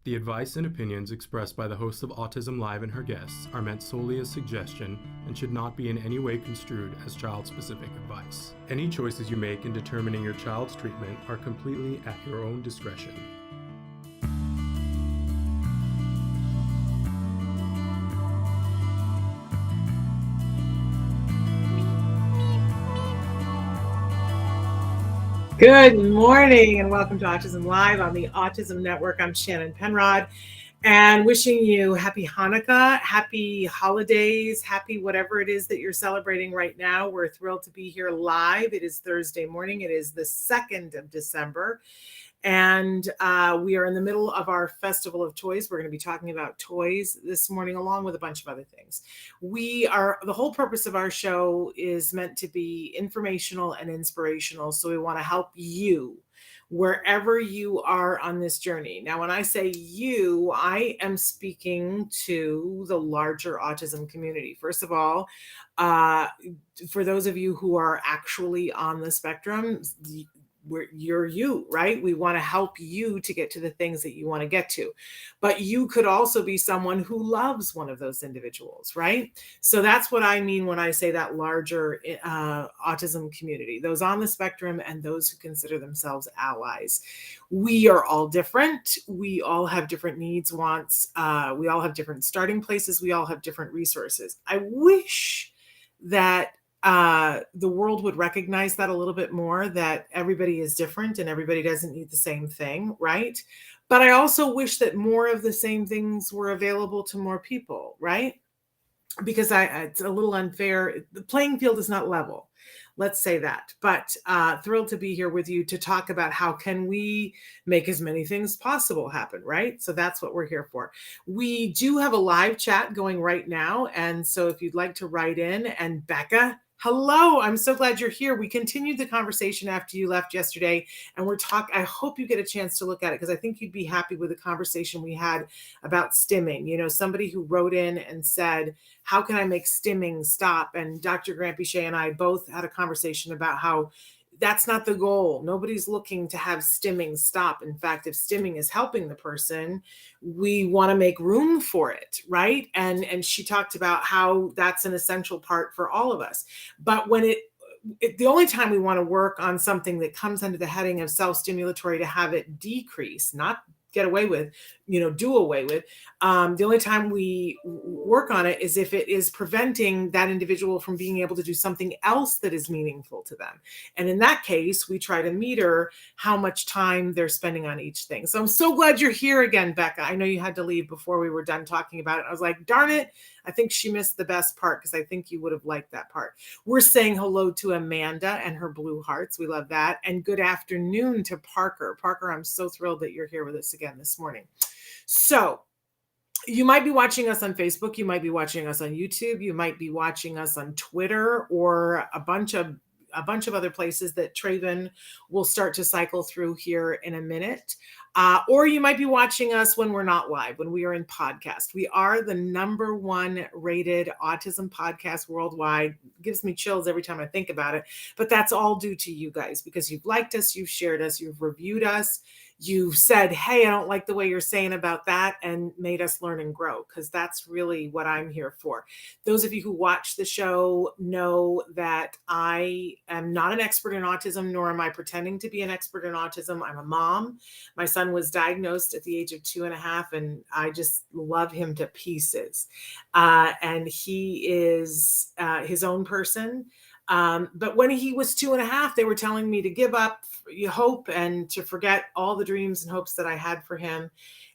The advice and opinions expressed by the host of Autism Live and her guests are meant solely as suggestion and should not be in any way construed as child-specific advice. Any choices you make in determining your child's treatment are completely at your own discretion. Good morning and welcome to Autism Live on the Autism Network. I'm Shannon Penrod and wishing you happy Hanukkah, happy holidays, happy whatever it is that you're celebrating right now. We're thrilled to be here live. It is Thursday morning. It is the 2nd of December. And we are in the middle of our Festival of Toys. We're going to be talking about toys this morning, along with a bunch of other things. The whole purpose of our show is meant to be informational and inspirational. So we want to help you wherever you are on this journey. Now, when I say you, I am speaking to the larger autism community. First of all, for those of you who are actually on the spectrum, you're you, right? We want to help you to get to the things that you want to get to. But you could also be someone who loves one of those individuals, right? So that's what I mean when I say that larger autism community, those on the spectrum and those who consider themselves allies. We are all different. We all have different needs, wants. We all have different starting places. We all have different resources. I wish that the world would recognize that a little bit more, that everybody is different and everybody doesn't need the same thing, right? But I also wish that more of the same things were available to more people, right? Because it's a little unfair. The playing field is not level. Let's say that. But thrilled to be here with you to talk about how can we make as many things possible happen, right? So that's what we're here for. We do have a live chat going right now. And so if you'd like to write in, and Becca, hello, I'm so glad you're here. We continued the conversation after you left yesterday, and I hope you get a chance to look at it, because I think you'd be happy with the conversation we had about stimming. You know, somebody who wrote in and said, how can I make stimming stop? And Dr. Grant Bichet and I both had a conversation about how that's not the goal. Nobody's looking to have stimming stop. In fact, if stimming is helping the person, we want to make room for it, right? And she talked about how that's an essential part for all of us. But when the only time we want to work on something that comes under the heading of self-stimulatory to have it decrease, not get away with, do away with. The only time we work on it is if it is preventing that individual from being able to do something else that is meaningful to them. And in that case, we try to meter how much time they're spending on each thing. So I'm so glad you're here again, Becca. I know you had to leave before we were done talking about it. I was like, darn it. I think she missed the best part, because I think you would have liked that part. We're saying hello to Amanda and her blue hearts. We love that. And good afternoon to Parker. Parker, I'm so thrilled that you're here with us again this morning. So you might be watching us on Facebook. You might be watching us on YouTube. You might be watching us on Twitter, or a bunch of other places that Traven will start to cycle through here in a minute. Or you might be watching us when we're not live, when we are in podcast. We are the #1 rated autism podcast worldwide. It gives me chills every time I think about it. But that's all due to you guys, because you've liked us, you've shared us, you've reviewed us. You've said, hey, I don't like the way you're saying about that, and made us learn and grow, because that's really what I'm here for. Those of you who watch the show know that I am not an expert in autism, nor am I pretending to be an expert in autism. I'm a mom. My son was diagnosed at the age of 2.5, and I just love him to pieces. And he is his own person. But when he was 2.5, they were telling me to give up hope and to forget all the dreams and hopes that I had for him.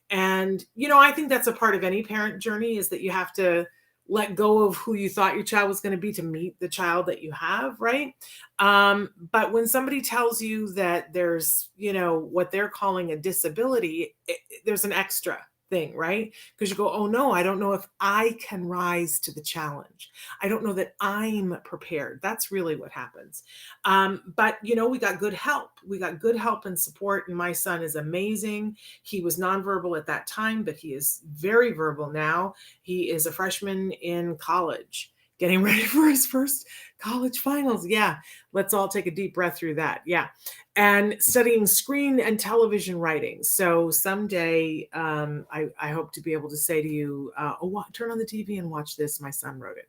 And, I think that's a part of any parent journey, is that you have to let go of who you thought your child was going to be to meet the child that you have, right? But when somebody tells you that there's, what they're calling a disability, there's an extra thing, right? Because you go, oh no, I don't know if I can rise to the challenge. I don't know that I'm prepared. That's really what happens. But we got good help. We got good help and support. And my son is amazing. He was nonverbal at that time, but he is very verbal now. He is a freshman in college, getting ready for his first College finals. Yeah. Let's all take a deep breath through that. Yeah. And studying screen and television writing. So someday I hope to be able to say to you, turn on the TV and watch this. My son wrote it.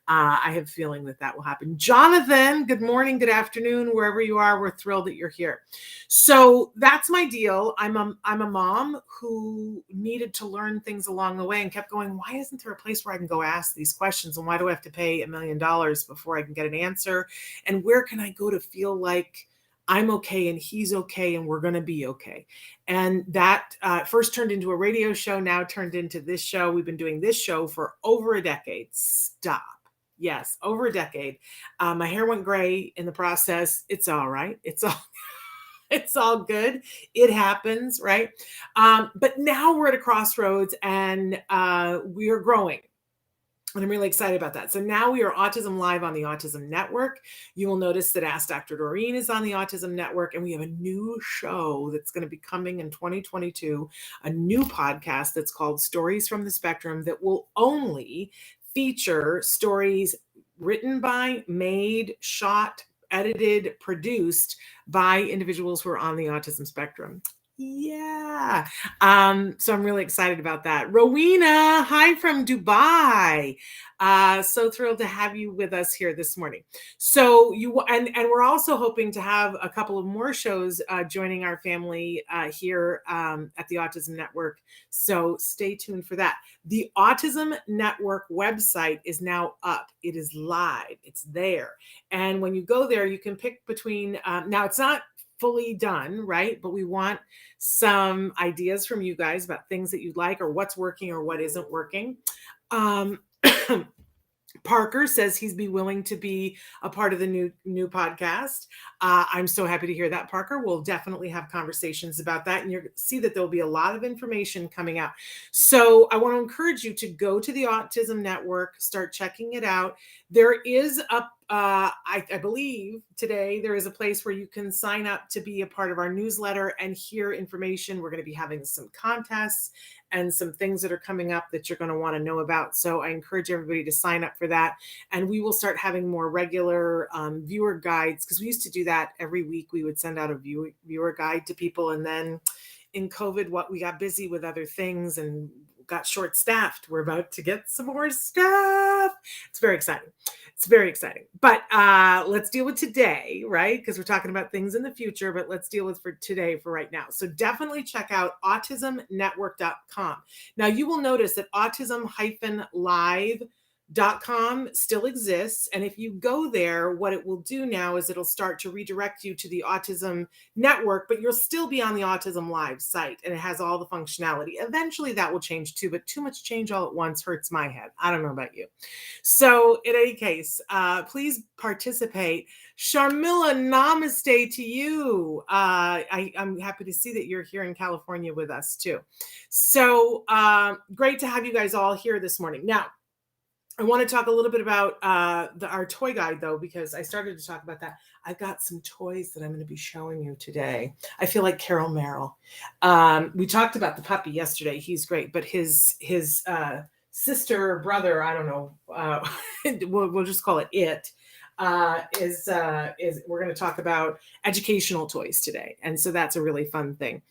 I have a feeling that will happen. Jonathan, good morning, good afternoon, wherever you are. We're thrilled that you're here. So that's my deal. I'm a mom who needed to learn things along the way and kept going, why isn't there a place where I can go ask these questions? And why do I have to pay $1 million before I can get an answer? And where can I go to feel like I'm okay and he's okay and we're going to be okay? And that first turned into a radio show, now turned into this show. We've been doing this show for over a decade. Stop. Yes, over a decade. My hair went gray in the process. It's all right. It's all good. It happens, right? But now we're at a crossroads and we are growing. And I'm really excited about that. So now we are Autism Live on the Autism Network. You will notice that Ask Dr. Doreen is on the Autism Network, and we have a new show that's going to be coming in 2022, a new podcast that's called Stories from the Spectrum that will only feature stories written by, made, shot, edited, produced by individuals who are on the autism spectrum. Yeah. So I'm really excited about that. Rowena, hi from Dubai. So thrilled to have you with us here this morning. So and we're also hoping to have a couple of more shows joining our family here at the Autism Network. So stay tuned for that. The Autism Network website is now up. It is live. It's there. And when you go there, you can pick between, now it's not fully done, right? But we want some ideas from you guys about things that you'd like or what's working or what isn't working. Parker says he'd be willing to be a part of the new podcast. I'm so happy to hear that, Parker. We'll definitely have conversations about that. And you'll see that there'll be a lot of information coming out. So I want to encourage you to go to the Autism Network, start checking it out. There is I believe today there is a place where you can sign up to be a part of our newsletter and hear information. We're going to be having some contests and some things that are coming up that you're going to want to know about. So I encourage everybody to sign up for that. And we will start having more regular viewer guides, because we used to do that every week. We would send out a viewer guide to people. And then in COVID, we got busy with other things and got short-staffed. We're about to get some more staff. It's very exciting. It's very exciting. But let's deal with today, right? Because we're talking about things in the future, but let's deal with for today, for right now. So definitely check out autismnetwork.com. Now you will notice that autism-live.com still exists. And if you go there, what it will do now is it'll start to redirect you to the Autism Network, but you'll still be on the Autism Live site and it has all the functionality. Eventually that will change too, but too much change all at once hurts my head. I don't know about you. So in any case, please participate. Sharmila, namaste to you. I'm happy to see that you're here in California with us too. So great to have you guys all here this morning. Now, I want to talk a little bit about our toy guide, though, because I started to talk about that. I've got some toys that I'm going to be showing you today. I feel like Carol Merrill. We talked about the puppy yesterday. He's great, but his sister or brother, I don't know, we'll just call it, is we're going to talk about educational toys today. And so that's a really fun thing.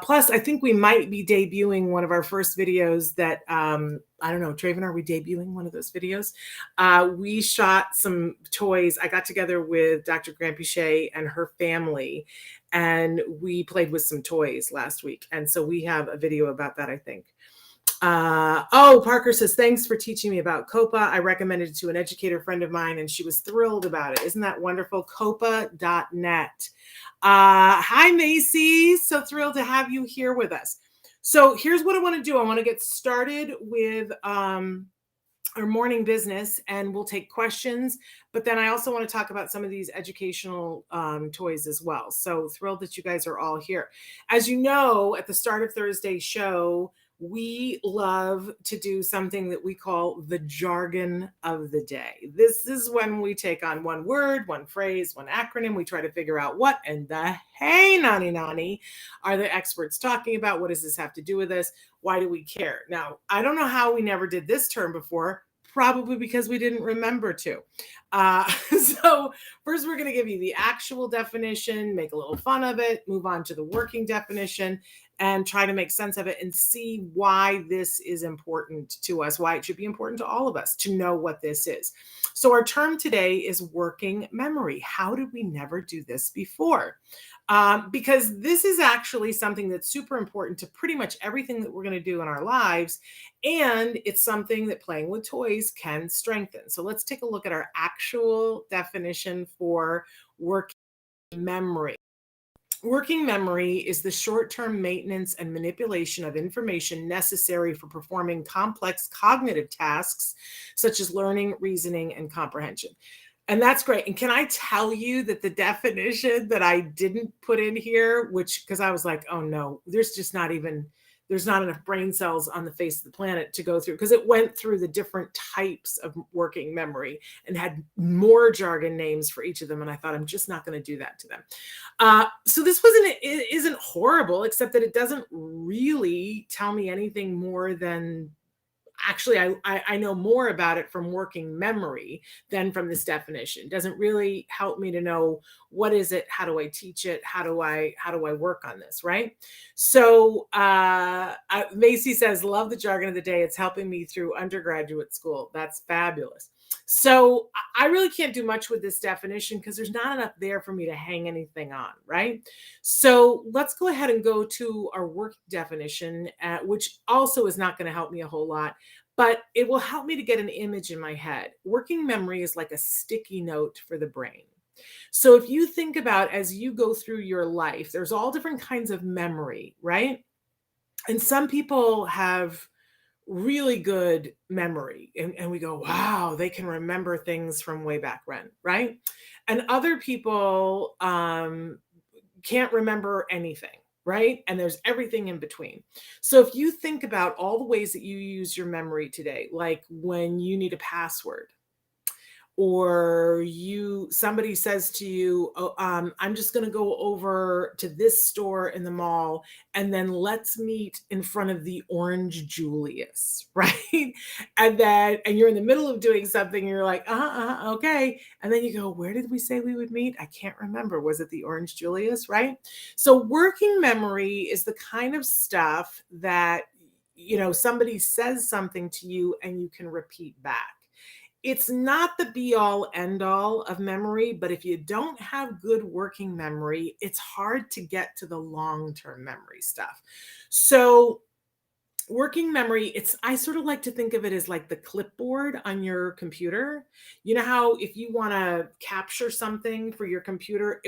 Plus, I think we might be debuting one of our first videos that, I don't know, Traven, are we debuting one of those videos? We shot some toys. I got together with Dr. Grampiche and her family, and we played with some toys last week. And so we have a video about that, I think. Parker says, thanks for teaching me about COPA. I recommended it to an educator friend of mine and she was thrilled about it. Isn't that wonderful? COPA.net. Hi, Macy. So thrilled to have you here with us. So here's what I want to do. I want to get started with our morning business and we'll take questions, but then I also want to talk about some of these educational toys as well. So thrilled that you guys are all here. As you know, at the start of Thursday's show, we love to do something that we call the jargon of the day. This is when we take on one word, one phrase, one acronym. We try to figure out what in the hey nani are the experts talking about? What does this have to do with us? Why do we care? Now, I don't know how we never did this term before. Probably because we didn't remember to. So first we're going to give you the actual definition, make a little fun of it, move on to the working definition, and try to make sense of it and see why this is important to us, why it should be important to all of us to know what this is. So our term today is working memory. How did we never do this before? Because this is actually something that's super important to pretty much everything that we're going to do in our lives. And it's something that playing with toys can strengthen. So let's take a look at our actual definition for working memory. Working memory is the short-term maintenance and manipulation of information necessary for performing complex cognitive tasks, such as learning, reasoning, and comprehension. And that's great. And can I tell you that the definition that I didn't put in here, which, because I was like, oh no, there's not enough brain cells on the face of the planet to go through, because it went through the different types of working memory and had more jargon names for each of them. And I thought, I'm just not going to do that to them. So this isn't horrible, except that it doesn't really tell me anything more than, actually, I know more about it from working memory than from this definition. It doesn't really help me to know what is it, how do I teach it, how do I work on this, right? So Macy says, love the jargon of the day. It's helping me through undergraduate school. That's fabulous. So I really can't do much with this definition because there's not enough there for me to hang anything on, right? So let's go ahead and go to our work definition, which also is not going to help me a whole lot, but it will help me to get an image in my head. Working memory is like a sticky note for the brain. So if you think about, as you go through your life, there's all different kinds of memory, right? And some people have really good memory, and we go, wow, they can remember things from way back when, right? And other people can't remember anything, right? And there's everything in between. So if you think about all the ways that you use your memory today, like when you need a password, or somebody says to you, oh, I'm just going to go over to this store in the mall, and then let's meet in front of the Orange Julius, right? And you're in the middle of doing something, and you're like, okay. And then you go, where did we say we would meet? I can't remember. Was it the Orange Julius, right? So working memory is the kind of stuff that, somebody says something to you and you can repeat back. It's not the be all end all of memory, but if you don't have good working memory, it's hard to get to the long-term memory stuff. So working memory, I sort of like to think of it as like the clipboard on your computer. You know how if you want to capture something for your computer,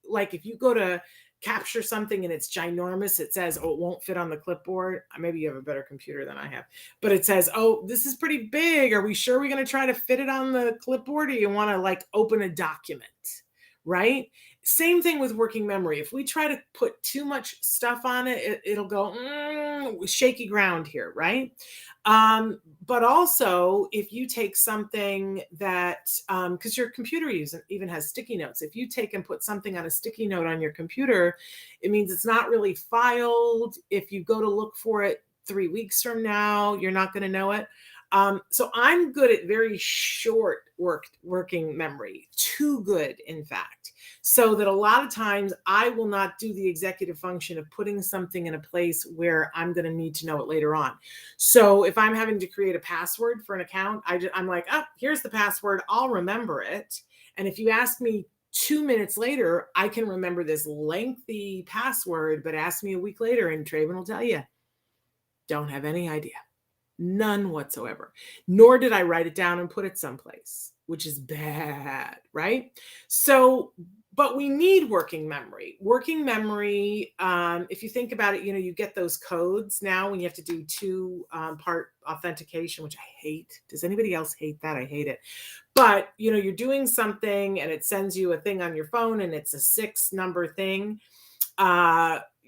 like if you go to capture something and it's ginormous, it says, oh, it won't fit on the clipboard. Maybe you have a better computer than I have, but it says, oh, this is pretty big. Are we sure we're going to try to fit it on the clipboard, or you want to like open a document, right? Same thing with working memory. If we try to put too much stuff on it, it'll go shaky ground here, right? But also, if you take something that, because your computer even has sticky notes, if you take and put something on a sticky note on your computer, it means it's not really filed. If you go to look for it 3 weeks from now, you're not going to know it. So I'm good at very short working memory, too good, in fact, so that a lot of times I will not do the executive function of putting something in a place where I'm going to need to know it later on. So if I'm having to create a password for an account, I'm like, oh, here's the password. I'll remember it. And if you ask me 2 minutes later, I can remember this lengthy password, but ask me a week later and Traven will tell you, don't have any idea. None whatsoever. Nor did I write it down and put it someplace, which is bad, right? So, but we need working memory. Working memory, if you think about it, you get those codes now when you have to do two-part authentication, which I hate. Does anybody else hate that? I hate it. But, you're doing something and it sends you a thing on your phone and it's a 6-number thing.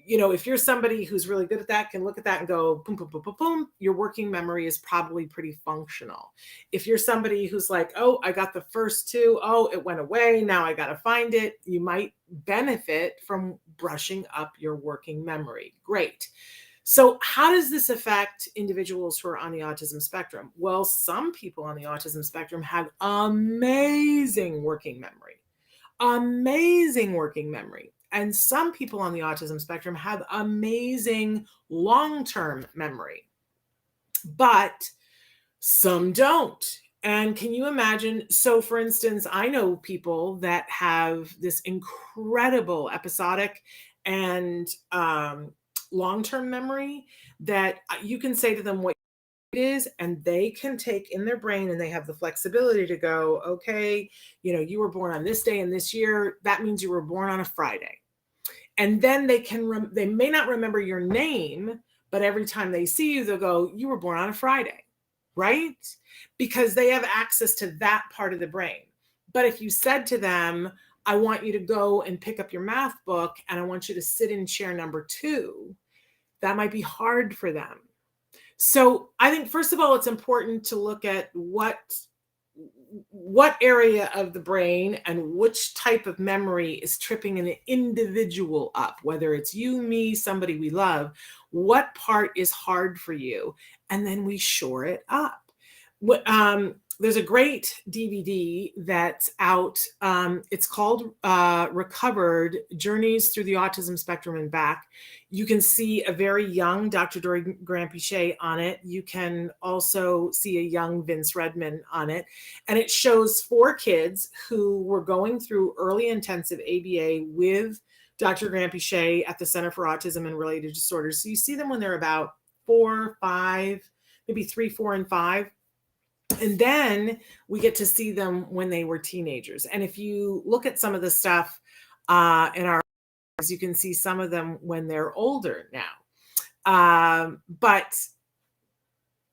If you're somebody who's really good at that, can look at that and go, boom, boom, boom, boom, boom, your working memory is probably pretty functional. If you're somebody who's like, oh, I got the first 2, oh, it went away, now I got to find it, you might benefit from brushing up your working memory. Great. So how does this affect individuals who are on the autism spectrum? Well, some people on the autism spectrum have amazing working memory. Amazing working memory. And some people on the autism spectrum have amazing long-term memory, but some don't. And can you imagine? So, for instance, I know people that have this incredible episodic and long-term memory that you can say to them what it is, and they can take in their brain, and they have the flexibility to go, okay, you were born on this day and this year. That means you were born on a Friday. And then they may not remember your name, but every time they see you, they'll go, you were born on a Friday, right? Because they have access to that part of the brain. But if you said to them, I want you to go and pick up your math book, and I want you to sit in chair number 2, that might be hard for them. So I think, first of all, it's important to look at what area of the brain and which type of memory is tripping an individual up, whether it's you, me, somebody we love. What part is hard for you? And then we shore it up. There's a great DVD that's out. It's called Recovered: Journeys Through the Autism Spectrum and Back. You can see a very young Dr. Dory Grant-Pichet on it. You can also see a young Vince Redmond on it. And it shows 4 kids who were going through early intensive ABA with Dr. Grant-Pichet at the Center for Autism and Related Disorders. So you see them when they're about 4, 5, maybe 3, 4, and 5. And then we get to see them when they were teenagers. And if you look at some of the stuff in our, you can see some of them when they're older now. But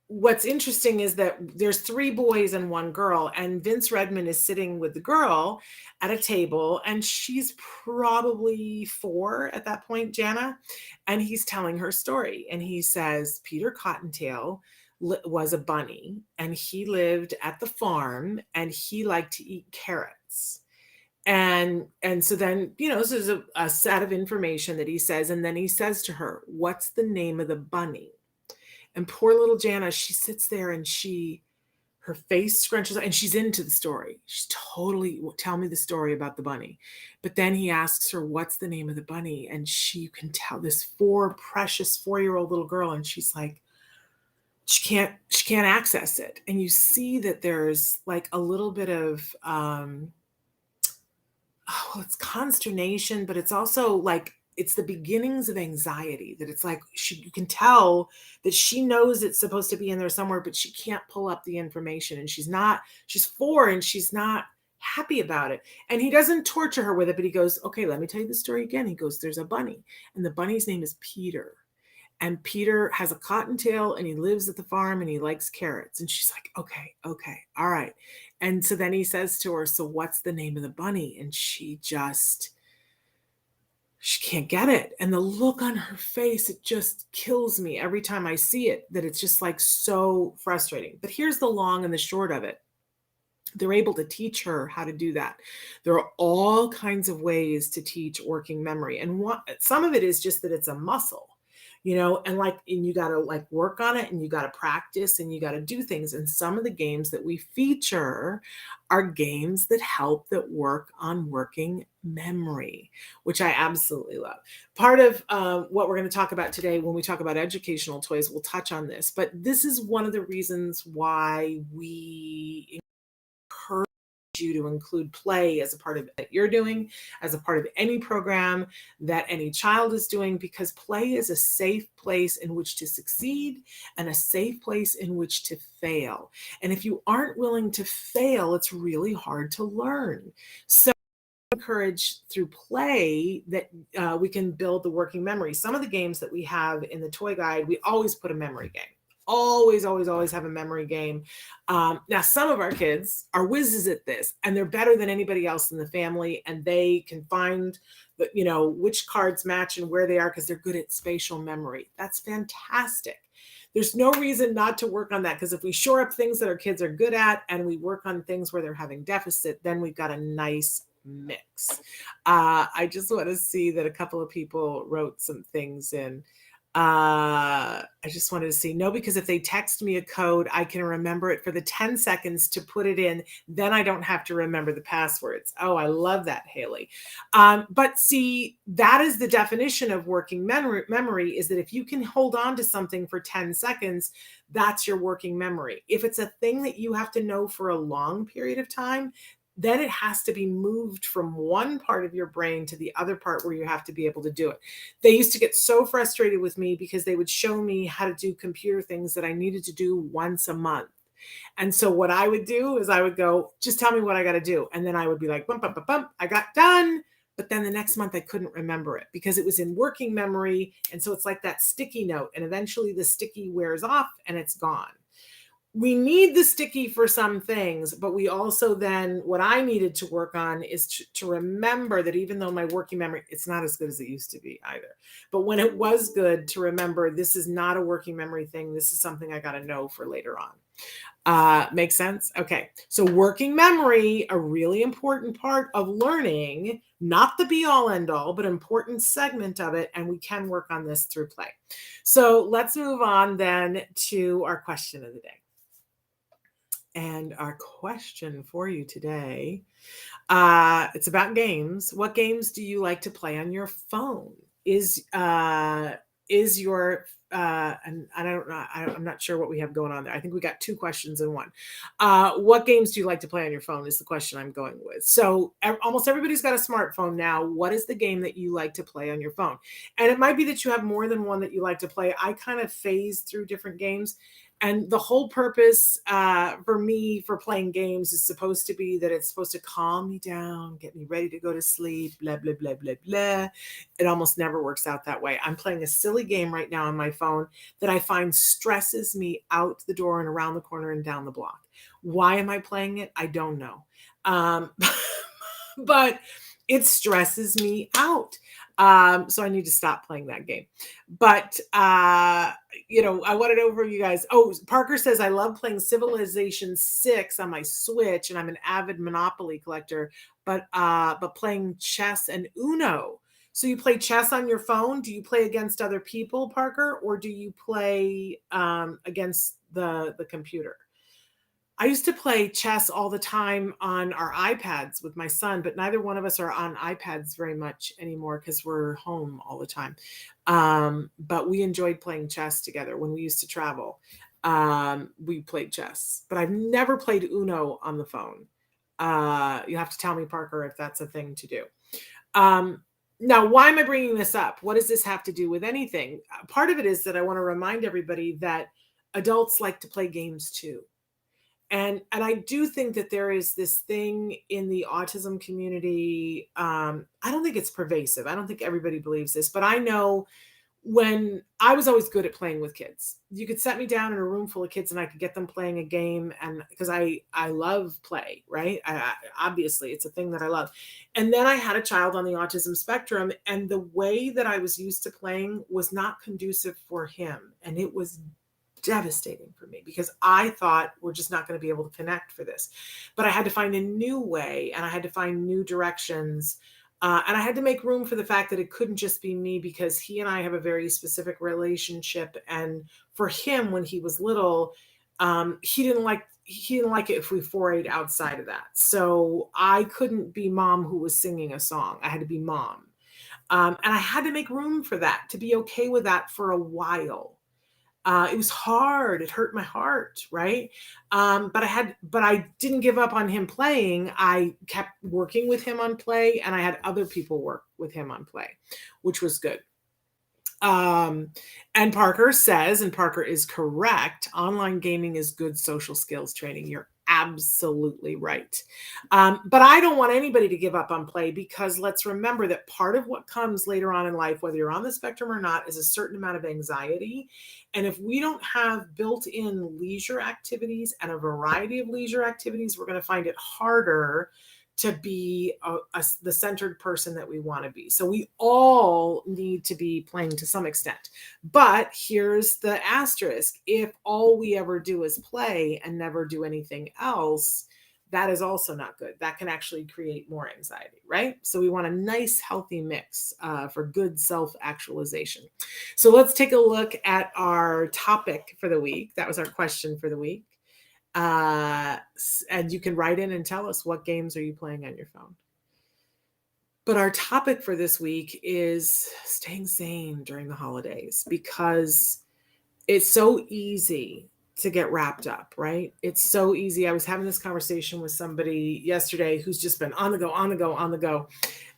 what's interesting is that there's 3 boys and 1 girl, and Vince Redmond is sitting with the girl at a table, and she's probably 4 at that point, Jana, and he's telling her story. And he says, Peter Cottontail was a bunny, and he lived at the farm, and he liked to eat carrots. And so then, so there's a set of information that he says, and then he says to her, what's the name of the bunny? And poor little Jana, she sits there and her face scrunches, and she's into the story. She's totally, tell me the story about the bunny. But then he asks her, what's the name of the bunny? And you can tell this precious 4-year-old little girl, and she's like, she can't access it. And you see that there's like a little bit of, it's consternation, but it's also like, it's the beginnings of anxiety, that it's like, you can tell that she knows it's supposed to be in there somewhere, but she can't pull up the information. And she's 4 and she's not happy about it. And he doesn't torture her with it, but he goes, okay, let me tell you the story again. He goes, there's a bunny, and the bunny's name is Peter. And Peter has a cottontail, and he lives at the farm, and he likes carrots. And she's like, okay, all right. And so then he says to her, so what's the name of the bunny? And she can't get it. And the look on her face, it just kills me every time I see it, that it's just like so frustrating. But here's the long and the short of it. They're able to teach her how to do that. There are all kinds of ways to teach working memory. And some of it is just that it's a muscle. And you got to work on it, and you got to practice, and you got to do things. And some of the games that we feature are games that work on working memory, which I absolutely love. Part of what we're going to talk about today, when we talk about educational toys, we'll touch on this, but this is one of the reasons why we encourage you to include play as a part of it that you're doing, as a part of any program that any child is doing, because play is a safe place in which to succeed and a safe place in which to fail. And if you aren't willing to fail, it's really hard to learn. So encourage through play that we can build the working memory. Some of the games that we have in the toy guide, we always put a memory game. Always have a memory game. Now, some of our kids are whizzes at this, and they're better than anybody else in the family, and they can find which cards match and where they are because they're good at spatial memory. That's fantastic. There's no reason not to work on that, because if we shore up things that our kids are good at and we work on things where they're having deficit, then we've got a nice mix. I just want to see that a couple of people wrote some things in. I just wanted to see, no, because if they text me a code, I can remember it for the 10 seconds to put it in. Then I don't have to remember the passwords. Oh, I love that, Haley. But see, that is the definition of working memory is that if you can hold on to something for 10 seconds, that's your working memory. If it's a thing that you have to know for a long period of time, then it has to be moved from one part of your brain to the other part where you have to be able to do it. They used to get so frustrated with me because they would show me how to do computer things that I needed to do once a month. And so what I would do is I would go, just tell me what I got to do. And then I would be like, bump, bump, bump, bump, I got done. But then the next month I couldn't remember it because it was in working memory. And so it's like that sticky note. And eventually the sticky wears off and it's gone. We need the sticky for some things, but we also then, what I needed to work on is to remember that even though my working memory, it's not as good as it used to be either. But when it was good, to remember this is not a working memory thing. This is something I got to know for later on. Makes sense? Okay. So working memory, a really important part of learning, not the be all end all, but important segment of it. And we can work on this through play. So let's move on then to our question of the day. And our question for you today, it's about games. What games do you like to play on your phone? Is your and I don't know, I'm not sure what we have going on there. I think we got two questions in one. What games do you like to play on your phone is the question I'm going with. So almost everybody's got a smartphone now. What is the game that you like to play on your phone? And it might be that you have more than one that you like to play. I kind of phase through different games. And the whole purpose for me for playing games is supposed to be that it's supposed to calm me down, get me ready to go to sleep, blah, blah, blah, blah, blah. It almost never works out that way. I'm playing a silly game right now on my phone that I find stresses me out the door and around the corner and down the block. Why am I playing it? I don't know. But it stresses me out. So I need to stop playing that game. But, I want to know from you guys. Oh, Parker says, I love playing Civilization 6 on my Switch, and I'm an avid Monopoly collector, but playing chess and Uno. So you play chess on your phone? Do you play against other people, Parker, or do you play against the computer? I used to play chess all the time on our iPads with my son, but neither one of us are on iPads very much anymore because we're home all the time. But we enjoyed playing chess together when we used to travel. We played chess, but I've never played Uno on the phone. You have to tell me, Parker, if that's a thing to do. Now, why am I bringing this up? What does this have to do with anything? Part of it is that I want to remind everybody that adults like to play games too. And I do think that there is this thing in the autism community. I don't think it's pervasive. I don't think everybody believes this, but I know when I was always good at playing with kids. You could set me down in a room full of kids and I could get them playing a game. And because I love play, right? Obviously, it's a thing that I love. And then I had a child on the autism spectrum, and the way that I was used to playing was not conducive for him. And it was devastating for me because I thought we're just not going to be able to connect for this. But I had to find a new way, and I had to find new directions. And I had to make room for the fact that it couldn't just be me, because he and I have a very specific relationship. And for him, when he was little, he didn't like it if we forayed outside of that. So I couldn't be mom who was singing a song. I had to be mom. And I had to make room for that, to be okay with that for a while. It was hard. It hurt my heart, right? But I didn't give up on him playing. I kept working with him on play, and I had other people work with him on play, which was good. And Parker says, and Parker is correct, online gaming is good social skills training. You're absolutely right. But I don't want anybody to give up on play, because let's remember that part of what comes later on in life, whether you're on the spectrum or not, is a certain amount of anxiety. And if we don't have built-in leisure activities and a variety of leisure activities, we're going to find it harder to be the centered person that we want to be. So we all need to be playing to some extent. But here's the asterisk. If all we ever do is play and never do anything else, that is also not good. That can actually create more anxiety, right? So we want a nice, healthy mix for good self-actualization. So let's take a look at our topic for the week. That was our question for the week. And you can write in and tell us, what games are you playing on your phone? But our topic for this week is staying sane during the holidays, because it's so easy to get wrapped up, right? It's so easy. I was having this conversation with somebody yesterday who's just been on the go, on the go, on the go.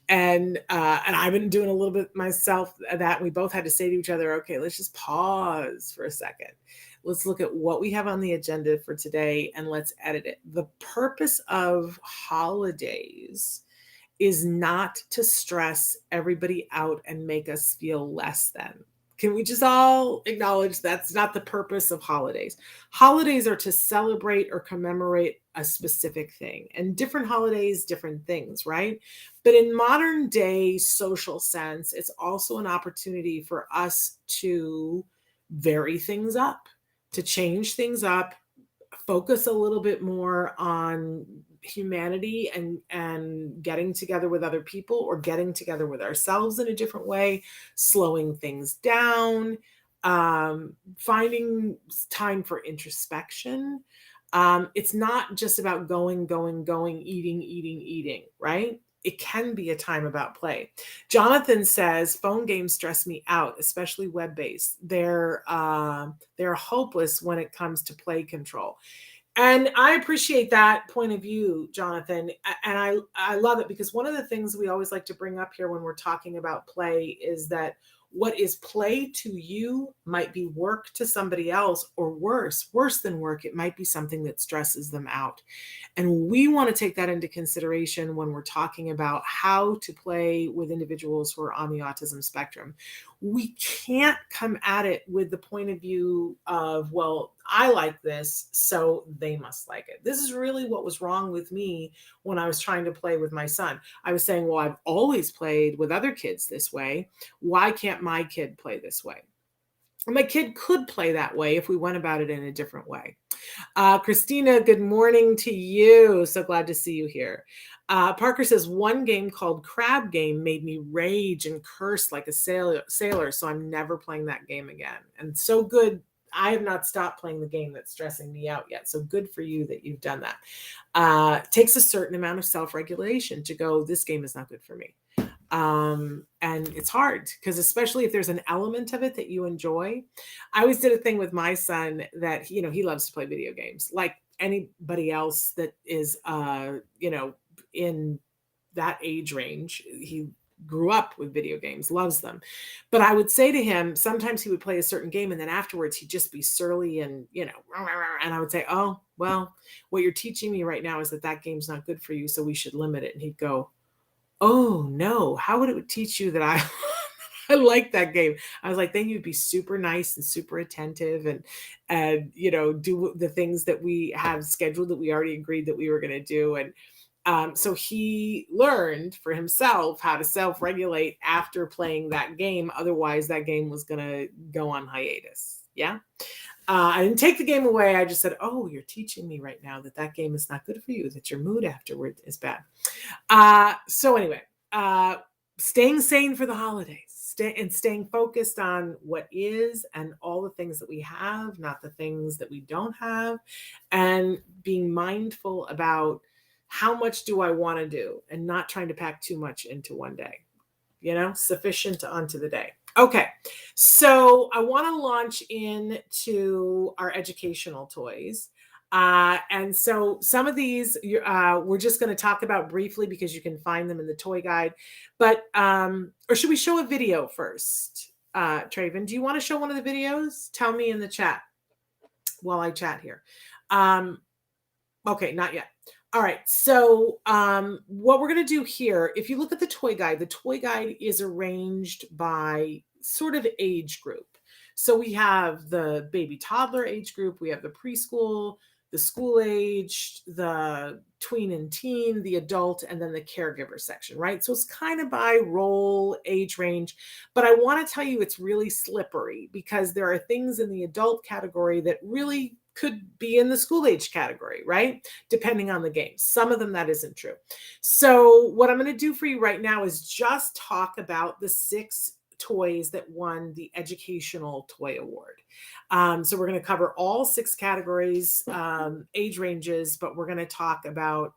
And I've been doing a little bit myself that we both had to say to each other, okay, let's just pause for a second. Let's look at what we have on the agenda for today and let's edit it. The purpose of holidays is not to stress everybody out and make us feel less than. Can we just all acknowledge that's not the purpose of holidays? Holidays are to celebrate or commemorate a specific thing, and different holidays, different things, right? But in modern day social sense, it's also an opportunity for us to vary things up, to change things up, focus a little bit more on humanity and getting together with other people, or getting together with ourselves in a different way, slowing things down, finding time for introspection. It's not just about going, eating, right? It can be a time about play. Jonathan says phone games stress me out, especially web-based. They're hopeless when it comes to play control. And I appreciate that point of view, Jonathan. And I love it, because one of the things we always like to bring up here when we're talking about play is that what is play to you might be work to somebody else, or worse than work. It might be something that stresses them out. And we want to take that into consideration when we're talking about how to play with individuals who are on the autism spectrum. We can't come at it with the point of view of, well, I like this, so they must like it. This is really what was wrong with me when I was trying to play with my son. I was saying, well, I've always played with other kids this way. Why can't my kid play this way? And my kid could play that way if we went about it in a different way. Christina, good morning to you. So glad to see you here. Parker says, one game called Crab Game made me rage and curse like a sailor, so I'm never playing that game again. And so good. I have not stopped playing the game that's stressing me out yet. So good for you that you've done that. Takes a certain amount of self-regulation to go, this game is not good for me. And it's hard, because especially if there's an element of it that you enjoy. I always did a thing with my son that, he loves to play video games like anybody else that is, in that age range. He grew up with video games, loves them. But I would say to him, sometimes he would play a certain game and then afterwards he'd just be surly and, and I would say, oh, well, what you're teaching me right now is that game's not good for you, so we should limit it. And he'd go, oh no, how would it teach you that I like that game? I was like, then you'd be super nice and super attentive and do the things that we have scheduled, that we already agreed that we were going to do. And so he learned for himself how to self-regulate after playing that game. Otherwise, that game was going to go on hiatus. Yeah. I didn't take the game away. I just said, oh, you're teaching me right now that game is not good for you, that your mood afterward is bad. So anyway, staying sane for the holidays, staying focused on what is and all the things that we have, not the things that we don't have, and being mindful about how much do I want to do, and not trying to pack too much into one day, sufficient onto the day. Okay, so I want to launch into our educational toys. And so some of these we're just going to talk about briefly because you can find them in the toy guide. But, or should we show a video first? Traven, do you want to show one of the videos? Tell me in the chat while I chat here. Okay, not yet. All right, so what we're going to do here, if you look at the toy guide is arranged by sort of age group. So we have the baby toddler age group, we have the preschool, the school age, the tween and teen, the adult, and then the caregiver section, right? So it's kind of by role, age range. But I want to tell you it's really slippery, because there are things in the adult category that really could be in the school age category, right? Depending on the game. Some of them that isn't true. So what I'm going to do for you right now is just talk about the 6 toys that won the Educational Toy Award. So we're going to cover all 6 categories, age ranges, but we're going to talk about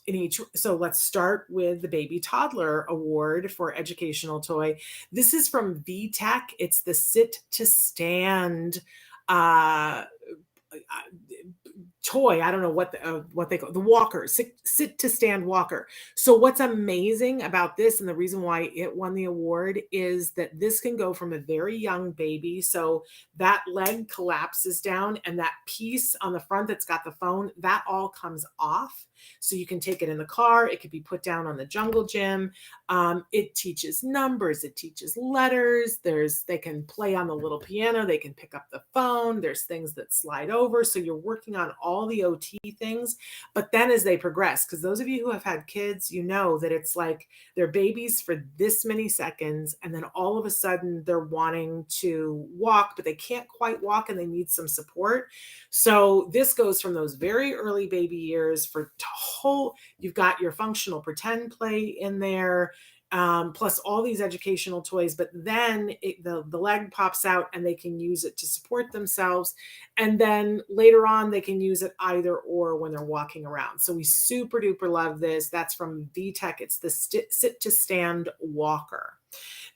in each. So let's start with the Baby Toddler Award for Educational Toy. This is from Vtech. It's the Sit to Stand toy. I don't know what they call the walker, sit to stand walker. So what's amazing about this, and the reason why it won the award, is that this can go from a very young baby. So that leg collapses down, and that piece on the front that's got the phone, that all comes off. So you can take it in the car. It could be put down on the jungle gym. It teaches numbers. It teaches letters. They can play on the little piano. They can pick up the phone. There's things that slide over. So you're working on all the OT things. But then as they progress, because those of you who have had kids, you know that it's like they're babies for this many seconds. And then all of a sudden they're wanting to walk, but they can't quite walk and they need some support. So this goes from those very early baby years you've got your functional pretend play in there, plus all these educational toys, but then the leg pops out and they can use it to support themselves. And then later on, they can use it either or when they're walking around. So we super duper love this. That's from Vtech. It's the sit to stand walker.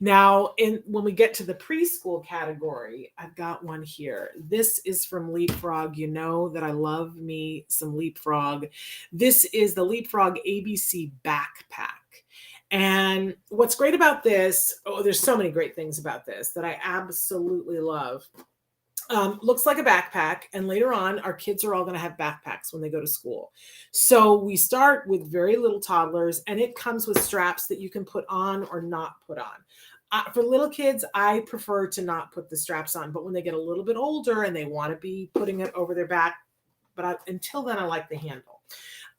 Now, when we get to the preschool category, I've got one here. This is from Leapfrog. You know that I love me some Leapfrog. This is the Leapfrog ABC backpack. And what's great about this, there's so many great things about this that I absolutely love. Looks like a backpack, and later on our kids are all going to have backpacks when they go to school. So we start with very little toddlers, and it comes with straps that you can put on or not put on. For little kids, I prefer to not put the straps on, but when they get a little bit older and they want to be putting it over their back, until then I like the handle.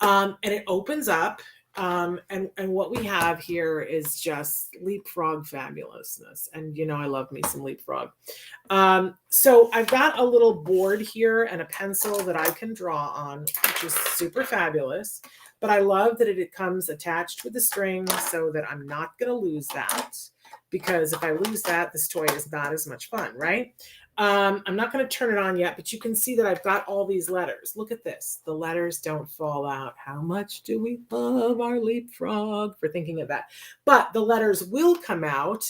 And it opens up. And what we have here is just Leapfrog fabulousness. And you know, I love me some Leapfrog. So I've got a little board here and a pencil that I can draw on, which is super fabulous. But I love that it comes attached with a string so that I'm not going to lose that. Because if I lose that, this toy is not as much fun, right? I'm not going to turn it on yet, but you can see that I've got all these letters. Look at this. The letters don't fall out. How much do we love our Leapfrog for thinking of that? But the letters will come out.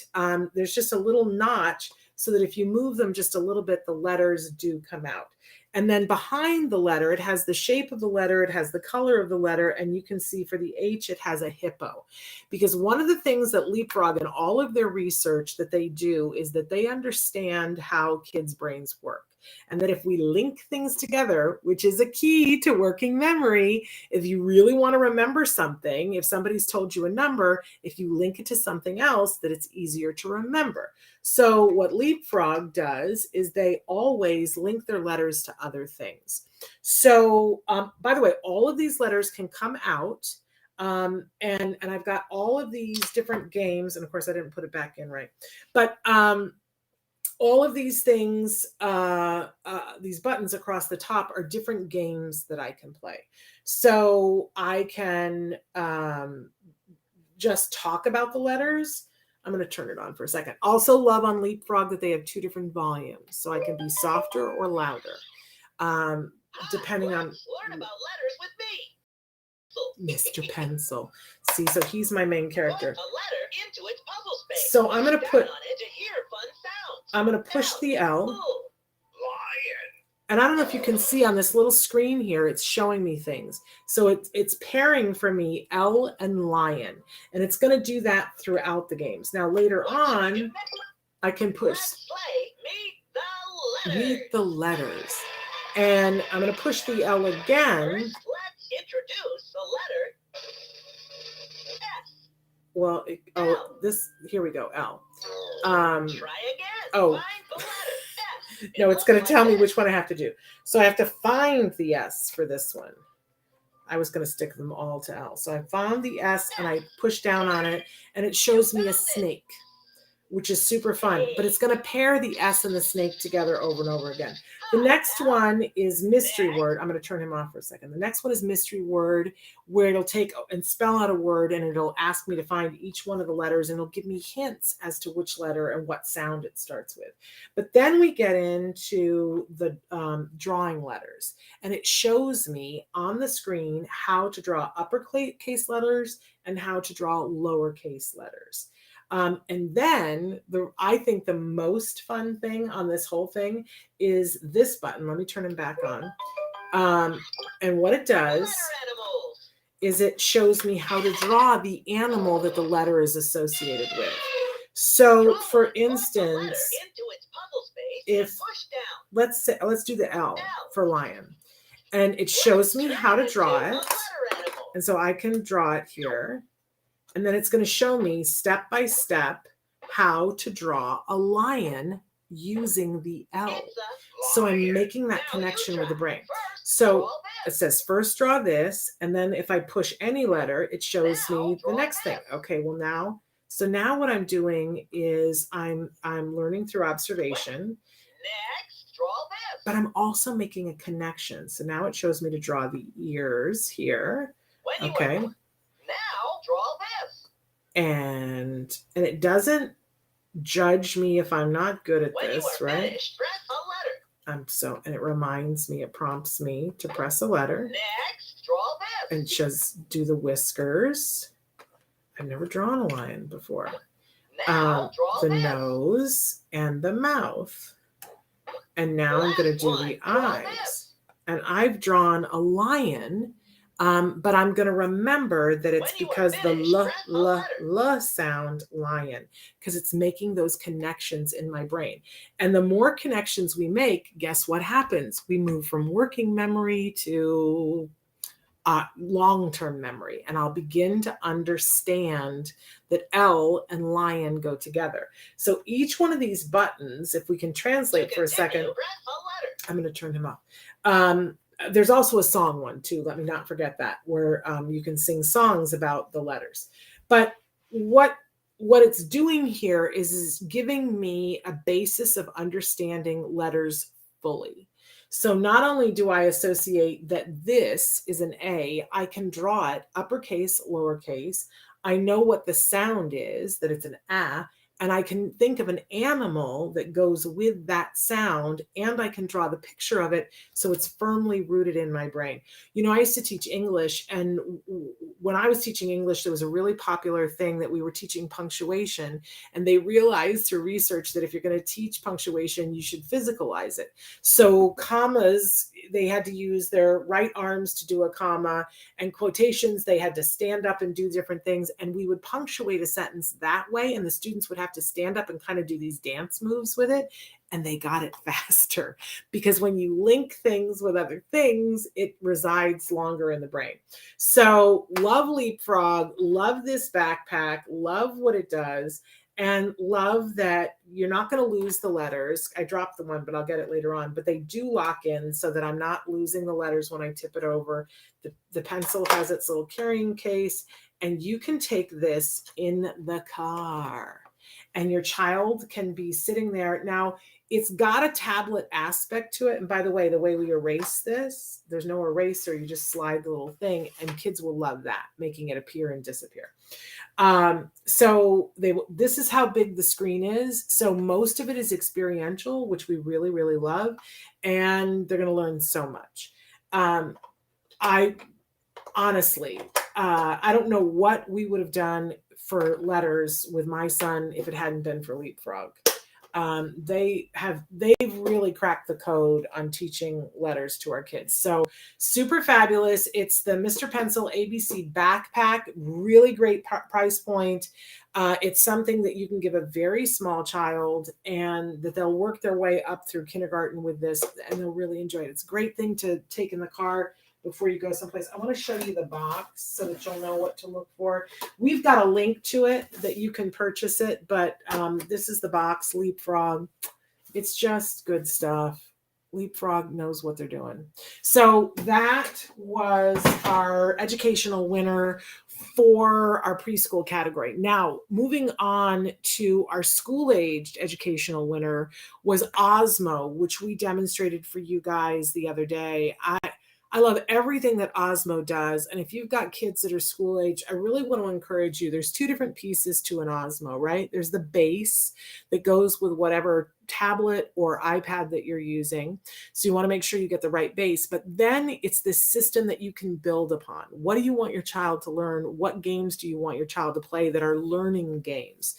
There's just a little notch so that if you move them just a little bit, the letters do come out. And then behind the letter, it has the shape of the letter, it has the color of the letter, and you can see for the H, it has a hippo. Because one of the things that Leapfrog and all of their research that they do is that they understand how kids' brains work. And that if we link things together, which is a key to working memory, if you really want to remember something, if somebody's told you a number, if you link it to something else, that it's easier to remember. So what Leapfrog does is they always link their letters to other things. So by the way, all of these letters can come out. And I've got all of these different games. And of course, I didn't put it back in right. But all of these things, these buttons across the top are different games that I can play. So I can just talk about the letters. I'm going to turn it on for a second. Also love on Leapfrog that they have 2 different volumes. So I can be softer or louder, depending on... Learn about letters with me. Mr. Pencil. See, so he's my main character. Put a letter into its puzzle space. So I'm going to put... on it to hear fun sounds. I'm going to push the L. Lion. And I don't know if you can see on this little screen here, it's showing me things. So it's pairing for me L and lion. And it's going to do that throughout the games. Now later on, I can push Let's play Meet the letters. And I'm going to push the L again. First, let's introduce the letter S. Well, here we go, L. Try again. Oh. Find the letter S. No, it's going to tell me which one I have to do. So I have to find the S for this one. I was going to stick them all to L. So I found the S and I push down on it and it shows me a snake, which is super fun. But it's going to pair the S and the snake together over and over again. The next one is mystery word. I'm going to turn him off for a second. The next one is mystery word, where it'll take and spell out a word, and it'll ask me to find each one of the letters, and it'll give me hints as to which letter and what sound it starts with. But then we get into the drawing letters, and it shows me on the screen how to draw uppercase letters and how to draw lowercase letters. And then I think the most fun thing on this whole thing is this button. Let me turn him back on. And what it does is it shows me how to draw the animal that the letter is associated with. So for instance, if let's do the L for lion, and it shows me how to draw it. And so I can draw it here. And then it's going to show me step by step how to draw a lion using the L. So I'm making that connection with the brain. So it says first draw this, and then if I push any letter, it shows me the next thing. Okay, well now what I'm doing is I'm learning through observation. Next, draw this. But I'm also making a connection. So now it shows me to draw the ears here. Okay. Now draw this. And it doesn't judge me if I'm not good at When this, you are right? finished, press a letter. And it reminds me, it prompts me to press a letter. Next, draw this. And just do the whiskers. I've never drawn a lion before. Now draw The this. nose and the mouth. And now I'm going to do the eyes. And I've drawn a lion. But I'm going to remember that it's When you are because the finished, press a letter. l sound lion, because it's making those connections in my brain. And the more connections we make, guess what happens? We move from working memory to long-term memory. And I'll begin to understand that L and lion go together. So each one of these buttons, if we can translate for a second, Press a letter. I'm going to turn him off. There's also a song one too. Let me not forget that, where you can sing songs about the letters. But what it's doing here is giving me a basis of understanding letters fully. So not only do I associate that this is an A, I can draw it uppercase, lowercase. I know what the sound is, that it's an A, and I can think of an animal that goes with that sound, and I can draw the picture of it so it's firmly rooted in my brain. You know, I used to teach English, and when I was teaching English, there was a really popular thing that we were teaching punctuation, and they realized through research that if you're going to teach punctuation, you should physicalize it. So commas, they had to use their right arms to do a comma, and quotations, they had to stand up and do different things, and we would punctuate a sentence that way, and the students would have to stand up and kind of do these dance moves with it, and they got it faster, because when you link things with other things, it resides longer in the brain. So love Leapfrog, love this backpack, love what it does, and love that you're not going to lose the letters. I dropped the one, but I'll get it later on. But they do lock in so that I'm not losing the letters when I tip it over. The pencil has its little carrying case, and you can take this in the car. And your child can be sitting there. Now, it's got a tablet aspect to it. And by the way we erase this, there's no eraser. You just slide the little thing, and kids will love that, making it appear and disappear. So this is how big the screen is. So most of it is experiential, which we really, really love. And they're going to learn so much. I honestly, I don't know what we would have done for letters with my son if it hadn't been for Leapfrog. They've really cracked the code on teaching letters to our kids. So super fabulous. It's the Mr. Pencil ABC backpack, really great price point. It's something that you can give a very small child, and that they'll work their way up through kindergarten with this, and they'll really enjoy it. It's a great thing to take in the car before you go someplace. I want to show you the box so that you'll know what to look for. We've got a link to it that you can purchase it, but this is the box, Leapfrog. It's just good stuff. Leapfrog knows what they're doing. So that was our educational winner for our preschool category. Now, moving on to our school-aged educational winner was Osmo, which we demonstrated for you guys the other day. I love everything that Osmo does. And if you've got kids that are school age, I really want to encourage you. There's two different pieces to an Osmo, right? There's the base that goes with whatever tablet or iPad that you're using. So you want to make sure you get the right base. But then it's this system that you can build upon. What do you want your child to learn? What games do you want your child to play that are learning games?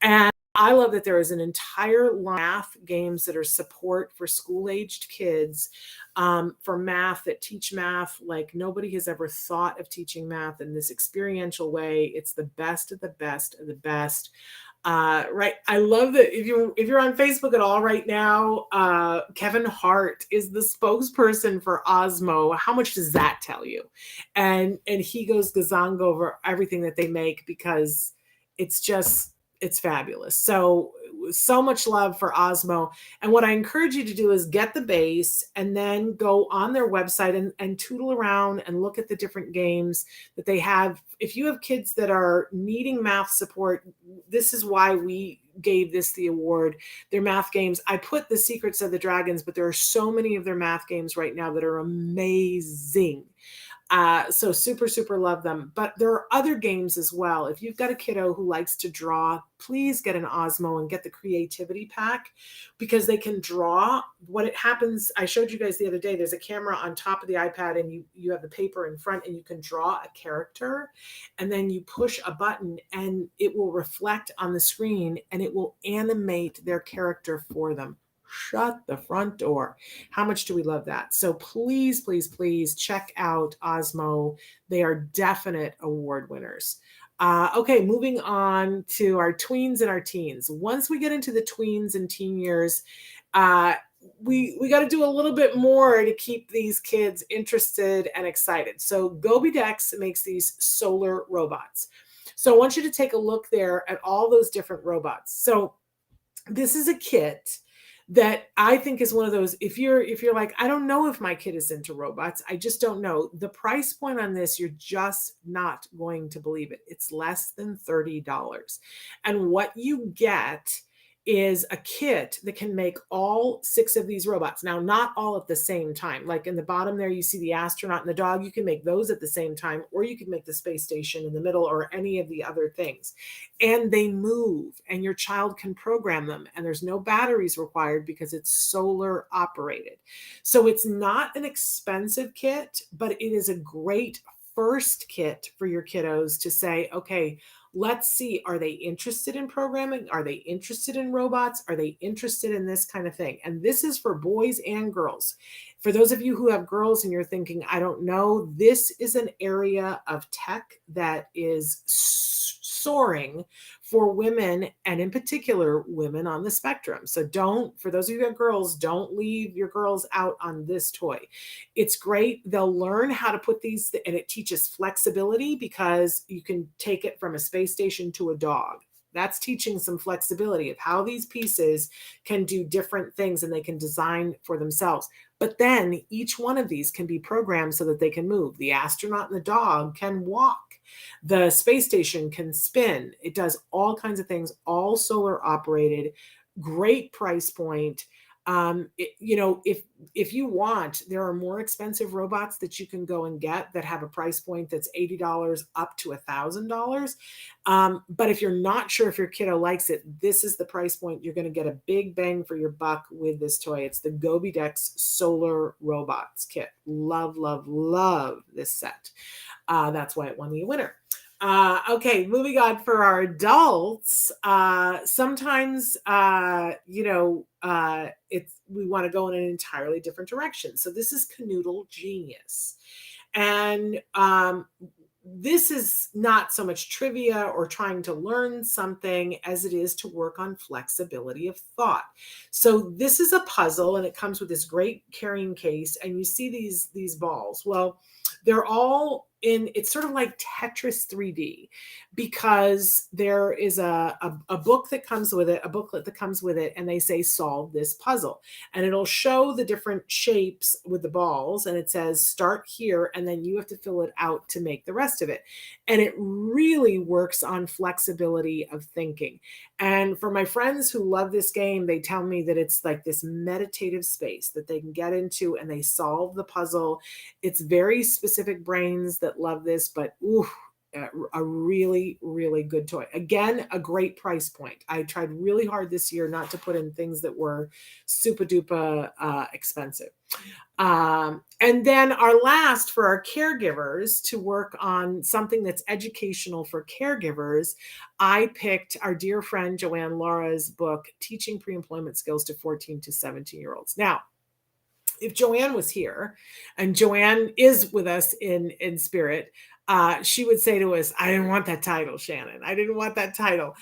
And I love that there is an entire math games that are support for school-aged kids for math, that teach math like nobody has ever thought of teaching math in this experiential way. It's the best of the best of the best. Right. I love that if you're on Facebook at all right now, Kevin Hart is the spokesperson for Osmo. How much does that tell you? And he goes gazongo over everything that they make because it's fabulous. So much love for Osmo. And what I encourage you to do is get the base and then go on their website and tootle around and look at the different games that they have. If you have kids that are needing math support, this is why we gave this the award. Their math games, I put the Secrets of the Dragons, but there are so many of their math games right now that are amazing. So super, super love them. But there are other games as well. If you've got a kiddo who likes to draw, please get an Osmo and get the creativity pack because they can draw. What it happens, I showed you guys the other day, there's a camera on top of the iPad and you have the paper in front and you can draw a character and then you push a button and it will reflect on the screen and it will animate their character for them. Shut the front door. How much do we love that? So please, please, please check out Osmo. They are definite award winners. Okay, moving on to our tweens and our teens. Once we get into the tweens and teen years, we got to do a little bit more to keep these kids interested and excited. So Gobidex makes these solar robots. So I want you to take a look there at all those different robots. So this is a kit that I think is one of those, if you're like, I don't know if my kid is into robots, I just don't know. The price point on this, you're just not going to believe it. It's less than $30. And what you get is a kit that can make all 6 of these robots. Now, not all at the same time. Like in the bottom there, you see the astronaut and the dog. You can make those at the same time, or you can make the space station in the middle or any of the other things. And they move and your child can program them. And there's no batteries required because it's solar operated. So it's not an expensive kit, but it is a great first kit for your kiddos to say, okay, let's see, are they interested in programming? Are they interested in robots? Are they interested in this kind of thing? And this is for boys and girls. For those of you who have girls and you're thinking, I don't know, this is an area of tech that is soaring for women, and in particular, women on the spectrum. So for those of you who have girls, don't leave your girls out on this toy. It's great. They'll learn how to put these, and it teaches flexibility because you can take it from a space station to a dog. That's teaching some flexibility of how these pieces can do different things and they can design for themselves. But then each one of these can be programmed so that they can move. The astronaut and the dog can walk. The space station can spin. It does all kinds of things, all solar operated, great price point. If you want, there are more expensive robots that you can go and get that have a price point that's $80 up to $1,000. But if you're not sure if your kiddo likes it, this is the price point. You're going to get a big bang for your buck with this toy. It's the Gobidex Solar Robots Kit. Love, love, love this set. That's why it won the winner. Okay, moving on for our adults. Sometimes, we want to go in an entirely different direction. So this is Kanoodle Genius. And this is not so much trivia or trying to learn something as it is to work on flexibility of thought. So this is a puzzle and it comes with this great carrying case and you see these balls. Well, they're all it's sort of like Tetris 3D, because there is a book that comes with it, a booklet that comes with it, and they say solve this puzzle, and it'll show the different shapes with the balls, and it says start here, and then you have to fill it out to make the rest of it. And it really works on flexibility of thinking. And for my friends who love this game, they tell me that it's like this meditative space that they can get into, and they solve the puzzle. It's very specific brains that love this, but ooh, a really, really good toy. Again, a great price point. I tried really hard this year not to put in things that were super duper expensive. And then our last, for our caregivers to work on something that's educational for caregivers, I picked our dear friend Joanne Lara's book, Teaching Pre-Employment Skills to 14 to 17-year-olds. Now, if Joanne was here, and Joanne is with us in spirit, she would say to us, I didn't want that title, Shannon. I didn't want that title.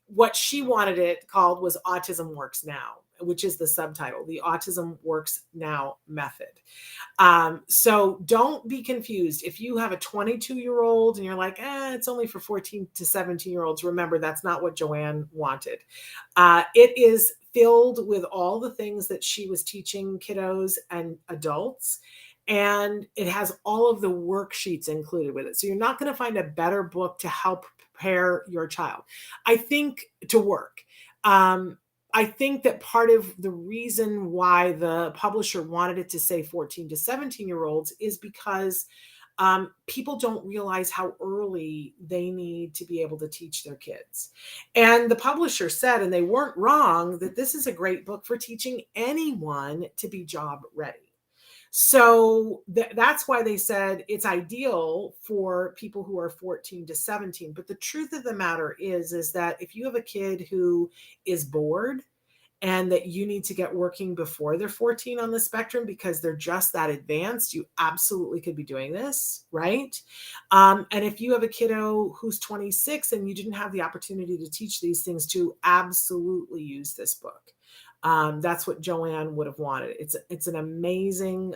What she wanted it called was Autism Works Now, which is the subtitle, the Autism Works Now method. So don't be confused. If you have a 22-year-old and you're like, it's only for 14 to 17-year-olds, remember, that's not what Joanne wanted. It is filled with all the things that she was teaching kiddos and adults. And it has all of the worksheets included with it. So you're not going to find a better book to help prepare your child, I think, to work. I think that part of the reason why the publisher wanted it to say 14 to 17-year-olds is because people don't realize how early they need to be able to teach their kids. And the publisher said, and they weren't wrong, that this is a great book for teaching anyone to be job ready. So that's why they said it's ideal for people who are 14 to 17. But the truth of the matter is that if you have a kid who is bored and that you need to get working before they're 14 on the spectrum because they're just that advanced, you absolutely could be doing this, right? And if you have a kiddo who's 26 and you didn't have the opportunity to teach these things, to absolutely use this book. That's what Joanne would have wanted. It's an amazing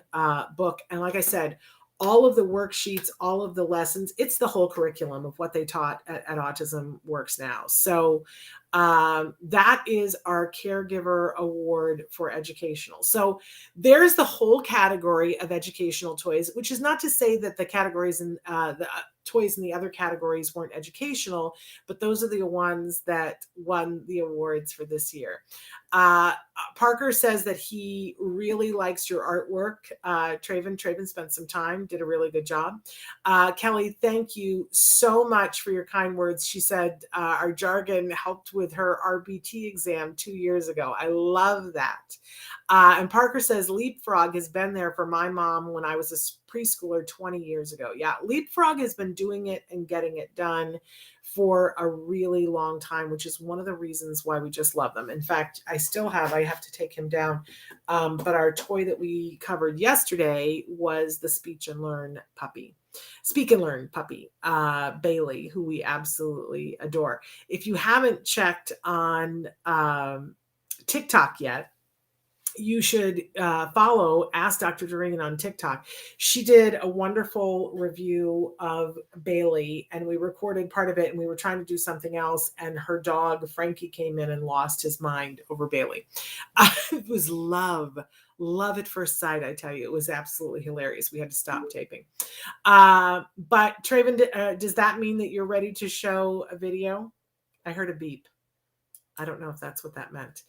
book. And like I said, all of the worksheets, all of the lessons, it's the whole curriculum of what they taught at Autism Works Now. So that is our Caregiver Award for educational. So there's the whole category of educational toys, which is not to say that the categories and the toys in the other categories weren't educational, but those are the ones that won the awards for this year. Parker says that he really likes your artwork. Traven spent some time, did a really good job. Kelly, thank you so much for your kind words. She said our Jargon helped with her RBT exam 2 years ago. I love that. And Parker says Leapfrog has been there for my mom when I was a preschooler 20 years ago. Yeah, Leapfrog has been doing it and getting it done for a really long time, which is one of the reasons why we just love them. In fact, I have to take him down. But our toy that we covered yesterday was the Speak and Learn puppy, Bailey, who we absolutely adore. If you haven't checked on TikTok yet, you should follow Ask Dr. Jargon on TikTok. She did a wonderful review of Bailey, and we recorded part of it, and we were trying to do something else, and her dog, Frankie, came in and lost his mind over Bailey. It was love at first sight, I tell you. It was absolutely hilarious. We had to stop taping. But Traven, does that mean that you're ready to show a video? I heard a beep. I don't know if that's what that meant.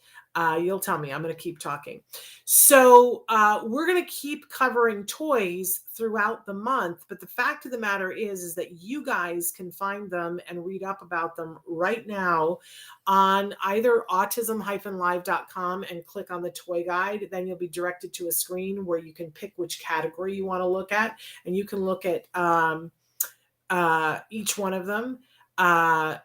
You'll tell me. I'm going to keep talking. So we're going to keep covering toys throughout the month. But the fact of the matter is that you guys can find them and read up about them right now on either autism-live.com and click on the toy guide. Then you'll be directed to a screen where you can pick which category you want to look at. And you can look at each one of them. And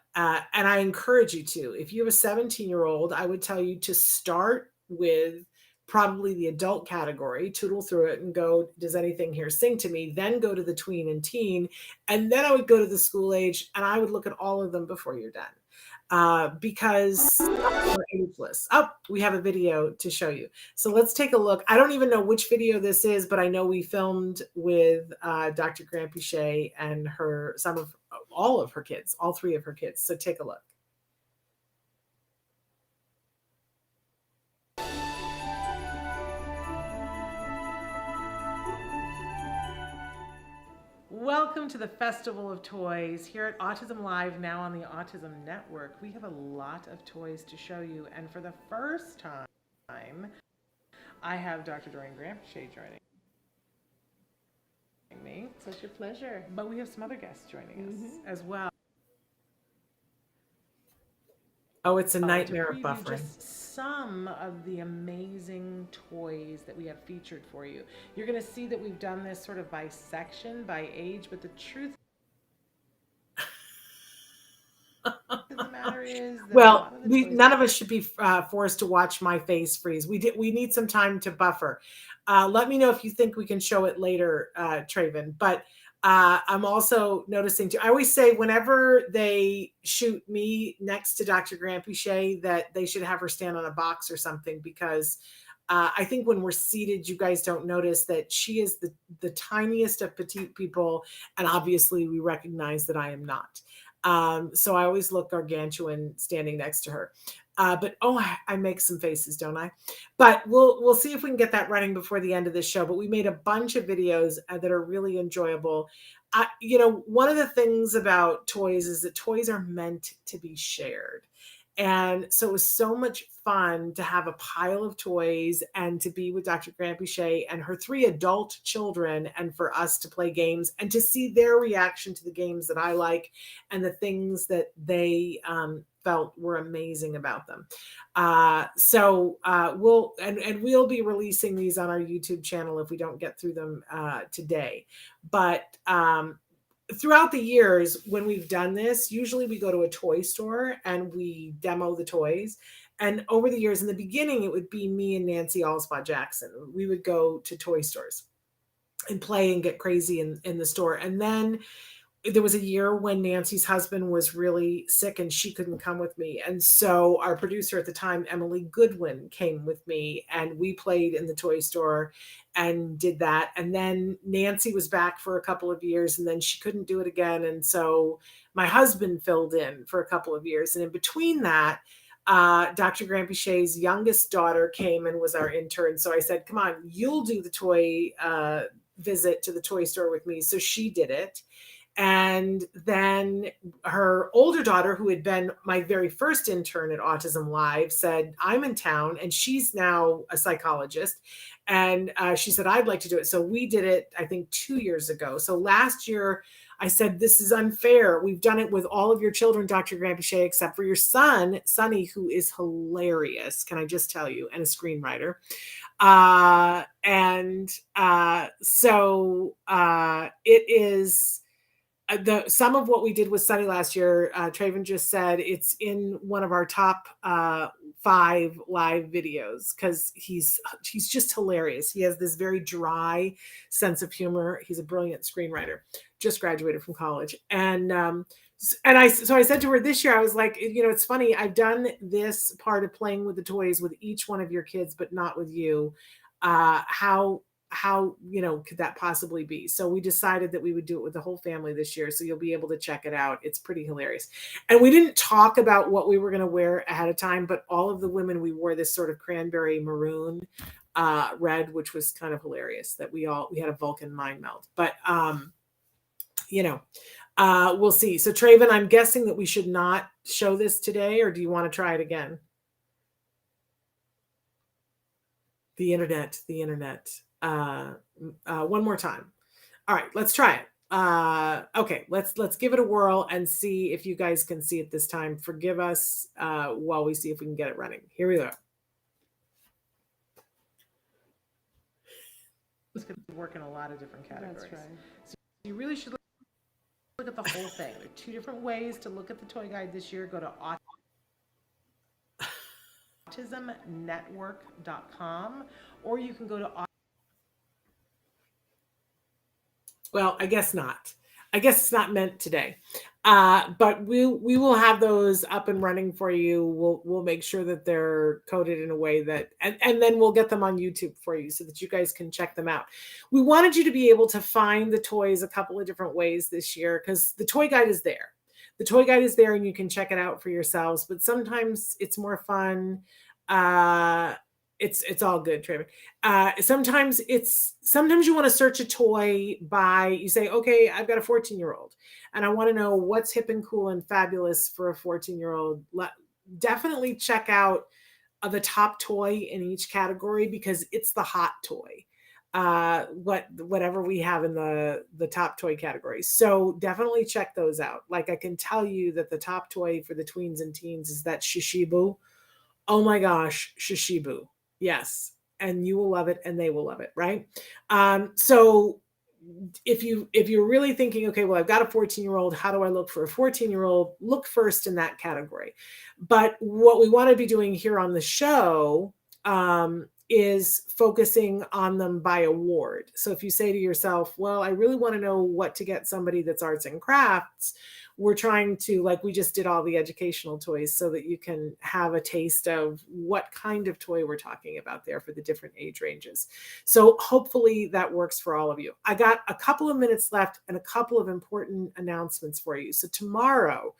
I encourage you to, if you have a 17-year-old, I would tell you to start with probably the adult category, tootle through it and go, does anything here sing to me? Then go to the tween and teen. And then I would go to the school age, and I would look at all of them before you're done. because we're ageless. Oh, we have a video to show you. So let's take a look. I don't even know which video this is, but I know we filmed with Dr. Granpeesheh and all of her kids, all three of her kids. So take a look. Welcome to the Festival of Toys here at Autism Live, now on the Autism Network. We have a lot of toys to show you, and for the first time, I have Dr. Joanne Granpeesheh joining me. Such a pleasure. But we have some other guests joining us as well. Oh, it's a nightmare of buffering. Just some of the amazing toys that we have featured for you. You're going to see that we've done this sort of by section, by age, but the truth of the matter is that well, none of us should be forced to watch my face freeze. We need some time to buffer. Let me know if you think we can show it later, Traven. But I'm also noticing too, I always say whenever they shoot me next to Dr. Granpeesheh that they should have her stand on a box or something, because I think when we're seated, you guys don't notice that she is the tiniest of petite people. And obviously we recognize that I am not. So I always look gargantuan standing next to her. But I make some faces, don't I? But we'll see if we can get that running before the end of this show. But we made a bunch of videos that are really enjoyable. One of the things about toys is that toys are meant to be shared. And so it was so much fun to have a pile of toys and to be with Dr. Granpeesheh and her 3 adult children, and for us to play games and to see their reaction to the games that I like and the things that they felt were amazing about them. We'll be releasing these on our YouTube channel if we don't get through them today. But throughout the years, when we've done this, usually we go to a toy store and we demo the toys. And over the years, in the beginning, it would be me and Nancy Allspot Jackson. We would go to toy stores and play and get crazy in the store. And then there was a year when Nancy's husband was really sick and she couldn't come with me. And so our producer at the time, Emily Goodwin, came with me and we played in the toy store and did that. And then Nancy was back for a couple of years and then she couldn't do it again. And so my husband filled in for a couple of years. And in between that, Dr. Granpeesheh's youngest daughter came and was our intern. So I said, come on, you'll do the toy visit to the toy store with me. So she did it. And then her older daughter, who had been my very first intern at Autism Live, said, I'm in town, and she's now a psychologist. And she said, I'd like to do it. So we did it, I think, 2 years ago. So last year, I said, this is unfair. We've done it with all of your children, Dr. Granpeesheh, except for your son, Sonny, who is hilarious, can I just tell you, and a screenwriter. It is... some of what we did with Sunny last year, Traven just said it's in one of our top 5 live videos because he's just hilarious. He has this very dry sense of humor. He's a brilliant screenwriter, just graduated from college. And I said to her this year, I was like, it's funny. I've done this part of playing with the toys with each one of your kids, but not with you. How could that possibly be? So we decided that we would do it with the whole family this year. So you'll be able to check it out. It's pretty hilarious. And we didn't talk about what we were going to wear ahead of time, but all of the women, we wore this sort of cranberry maroon red, which was kind of hilarious that we had a Vulcan mind melt, but we'll see. So Traven, I'm guessing that we should not show this today, or do you want to try it again? The internet. One more time. All right, let's try it. Okay, let's give it a whirl and see if you guys can see it this time. Forgive us while we see if we can get it running. Here we go. It's going to work in a lot of different categories. That's right. So you really should look at the whole thing. There are 2 different ways to look at the toy guide this year. Go to autismnetwork.com, or you can go to... Well, I guess not. I guess it's not meant today. But we will have those up and running for you. We'll make sure that they're coded in a way that, and then we'll get them on YouTube for you so that you guys can check them out. We wanted you to be able to find the toys a couple of different ways this year because the toy guide is there. The toy guide is there and you can check it out for yourselves, but sometimes it's more fun. It's all good, Traven. Sometimes you want to search a toy by, you say, okay, I've got a 14-year-old and I want to know what's hip and cool and fabulous for a 14-year-old. Definitely check out the top toy in each category because it's the hot toy. Whatever we have in the top toy categories. So definitely check those out. Like I can tell you that the top toy for the tweens and teens is that Shishibu. Oh my gosh, Shishibu. Yes. And you will love it and they will love it, right? So if you're really thinking, okay, well, I've got a 14-year-old, how do I look for a 14-year-old? Look first in that category. But what we want to be doing here on the show is focusing on them by award. So if you say to yourself, well, I really want to know what to get somebody that's arts and crafts, we're trying to, like we just did all the educational toys so that you can have a taste of what kind of toy we're talking about there for the different age ranges. So hopefully that works for all of you. I got a couple of minutes left and a couple of important announcements for you. So tomorrow,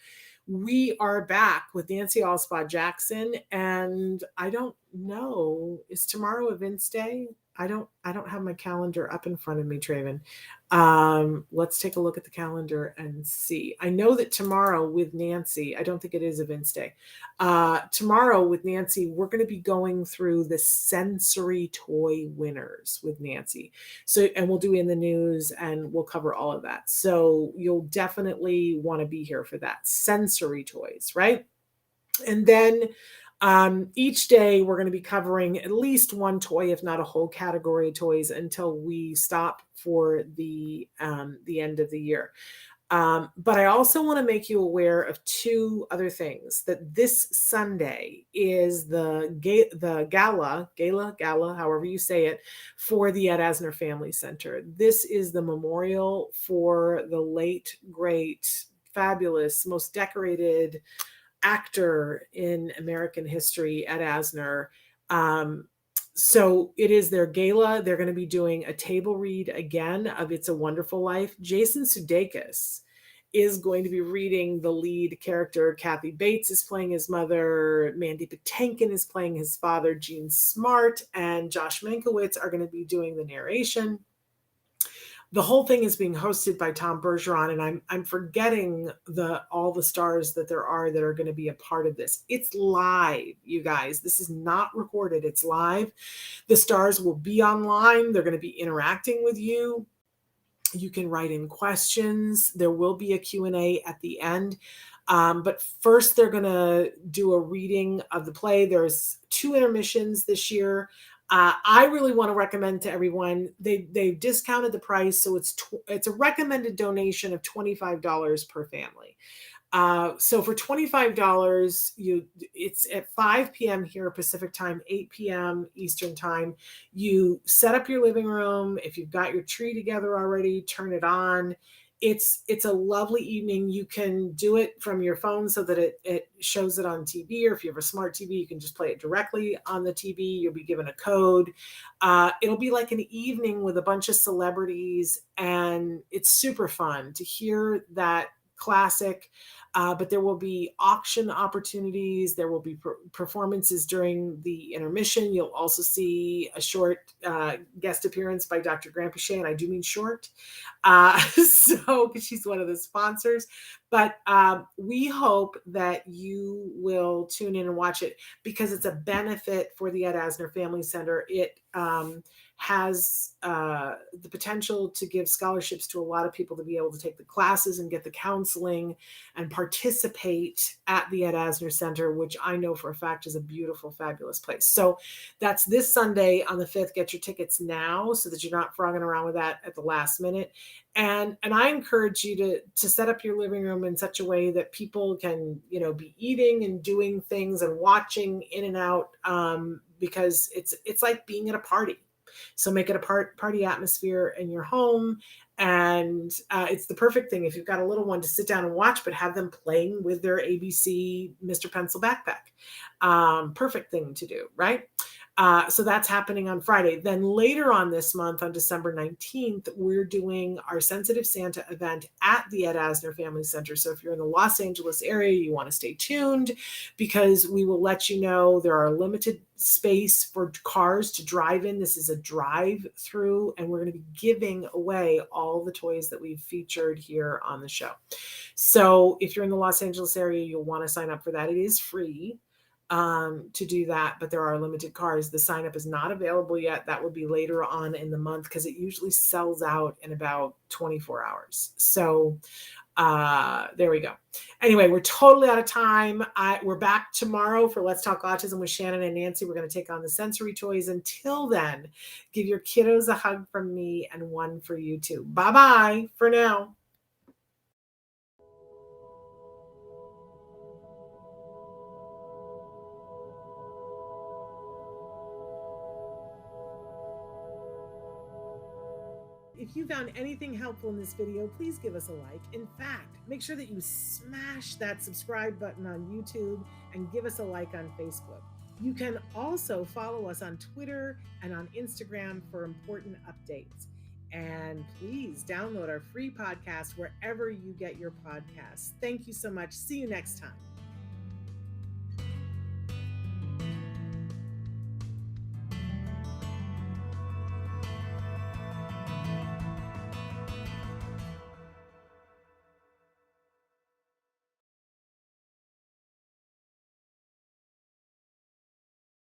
we are back with Nancy Allspaw Jackson, and I don't know, is tomorrow a Vince Day? I don't have my calendar up in front of me, Traven. Let's take a look at the calendar and see. I know that tomorrow with Nancy, I don't think it is a Vince Day. Tomorrow with Nancy, we're going to be going through the sensory toy winners with Nancy. So, and we'll do in the news and we'll cover all of that. So you'll definitely want to be here for that. Sensory toys, right? And then each day we're going to be covering at least one toy, if not a whole category of toys, until we stop for the end of the year. But I also want to make you aware of two other things. That this Sunday is the gala, however you say it, for the Ed Asner Family Center. This is the memorial for the late, great, fabulous, most decorated actor in American history, Ed Asner. So it is their gala. They're going to be doing a table read again of It's a Wonderful Life. Jason Sudeikis is going to be reading the lead character. Kathy Bates is playing his mother. Mandy Patinkin is playing his father. Gene Smart and Josh Mankiewicz are going to be doing the narration. The whole thing is being hosted by Tom Bergeron, and I'm forgetting all the stars that there are that are going to be a part of this. It's live, you guys. This is not recorded. It's live. The stars will be online. They're going to be interacting with you. You can write in questions. There will be a Q&A at the end. But first, they're going to do a reading of the play. There's 2 intermissions this year. I really want to recommend to everyone, they've discounted the price, so it's a recommended donation of $25 per family. So for $25, it's at 5 p.m. here Pacific time, 8 p.m. Eastern time. You set up your living room. If you've got your tree together already, turn it on. It's a lovely evening. You can do it from your phone so that it shows it on TV, or if you have a smart TV, you can just play it directly on the TV. You'll be given a code. It'll be like an evening with a bunch of celebrities, and it's super fun to hear that classic. But there will be auction opportunities. There will be performances during the intermission. You'll also see a short guest appearance by Dr. Grampuchet, and I do mean short. So, because she's one of the sponsors. But we hope that you will tune in and watch it because it's a benefit for the Ed Asner Family Center. It has the potential to give scholarships to a lot of people to be able to take the classes and get the counseling and participate at the Ed Asner Center, which I know for a fact is a beautiful, fabulous place. So that's this Sunday on the 5th. Get your tickets now so that you're not frogging around with that at the last minute. And I encourage you to set up your living room in such a way that people can, be eating and doing things and watching in and out, because it's like being at a party. So make it a party atmosphere in your home. And it's the perfect thing if you've got a little one to sit down and watch, but have them playing with their ABC Mr. Pencil backpack. Perfect thing to do, right? So that's happening on Friday. Then later on this month, on December 19th, we're doing our Sensitive Santa event at the Ed Asner Family Center. So if you're in the Los Angeles area, you want to stay tuned, because we will let you know there are limited space for cars to drive in. This is a drive-through, and we're going to be giving away all the toys that we've featured here on the show. So if you're in the Los Angeles area, you'll want to sign up for that. It is free to do that, but there are limited cars. The sign up is not available yet. That will be later on in the month, because it usually sells out in about 24 hours. So there we go. Anyway, we're totally out of time. We're back tomorrow for Let's Talk Autism with Shannon and Nancy. We're going to take on the sensory toys. Until then, give your kiddos a hug from me and one for you too. Bye-bye for now. If you found anything helpful in this video, please give us a like. In fact, make sure that you smash that subscribe button on YouTube and give us a like on Facebook. You can also follow us on Twitter and on Instagram for important updates. And please download our free podcast wherever you get your podcasts. Thank you so much. See you next time.